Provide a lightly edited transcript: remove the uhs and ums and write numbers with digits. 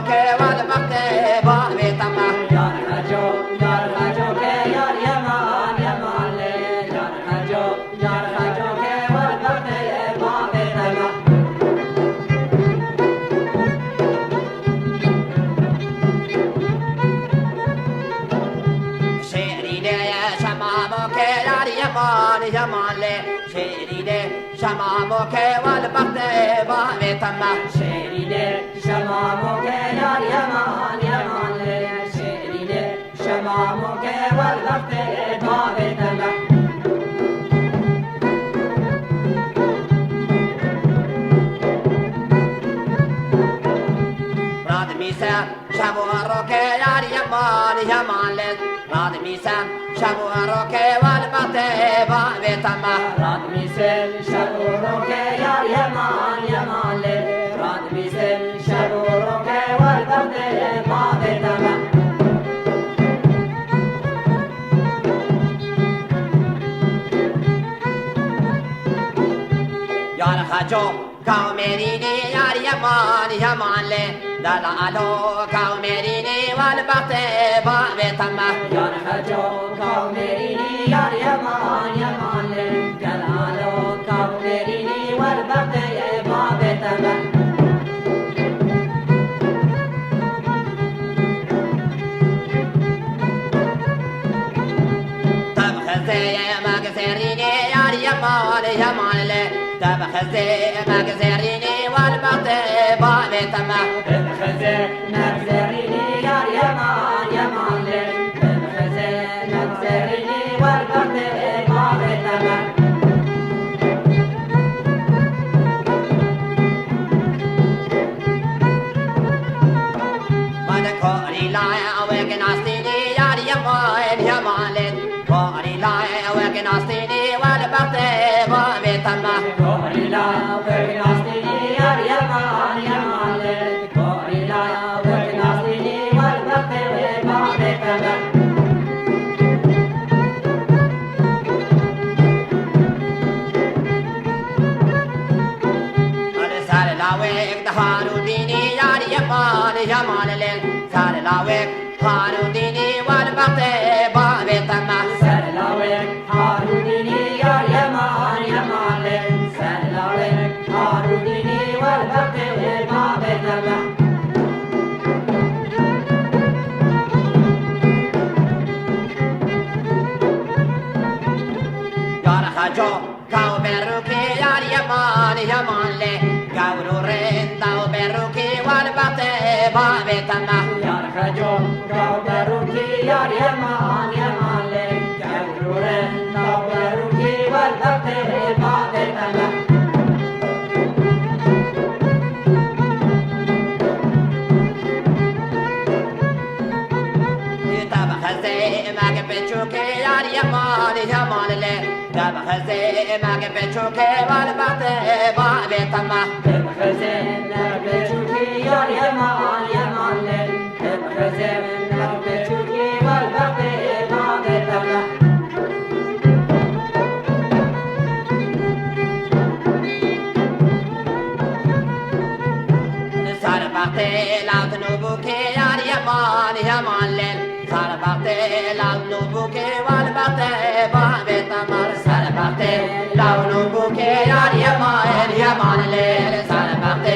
بوكي والبخت بابي تما يا الخجو كي يا اليمان يمان لي يا الخجو كي والبخت بابي تما شيريني شمامك يا اليمان يمان لي شيريني شمامك والبخت بابي تما شيريني شمامك يا اليمان يمان لي شيريني شمامك والبخت بابي تما راد ميسا شبوروك يا اليمان يمان لي راد ميسا شبوروك والبخت بابي تما راد ميسل شبوروك يا اليمان يمان لي راد ميسل شبوروك والبخت بابي تما يا الخجو كوميريني يا اليمان يمان لي دلالو كوميريني والبخت بابي تما يا الخجو كوميريني يا اليمان يمان لي جلالو كوميريني والبخت بابي تما تبخزي مغزريني يا اليمان يمان لي تبخزي مغزريني والبخت بابي تما الخزي نغزريني يا اليمان يمان لي الخزي نغزريني والبخت بابي تما كوري لا وكن استيني يا اليمان يمان لي كوري لا وكن استيني والبخت بابي تما كوريلا وكناستيني يا اليمان يمان لي كوريلا وكناستيني والبخت بابي تما سار لاويك دهارو ديني يا اليمان يمان لي سار لاويك هارو ديني والبخت بابي تما سلاويك هاروديني يا اليمان يمان لي سلاويك هاروديني والبخت بابي تما يا الخجو كاو بروكي يا اليمان يمان لي كاورو رنتاو بروكي والبخت بابي تما يا الخجو كوبروكي يا اليمان يمان لي كورورن كوبروكي والبخت بابي تما تبخزي مغبچوكي يا اليمان يمان لي تبخزي مغبچوكي والبخت بابي تما تبخزن بچوكي يا اليمان يمان لي تبخزن بچوكي والبخت بابي تما سار بخت لاوت نوبوكي يا اليمان يمان لي سار بخت لاوت نوبوكي والبخت بابي تما سار بخت لاوت نوبوكي يا اليمان يمان لي سار بخت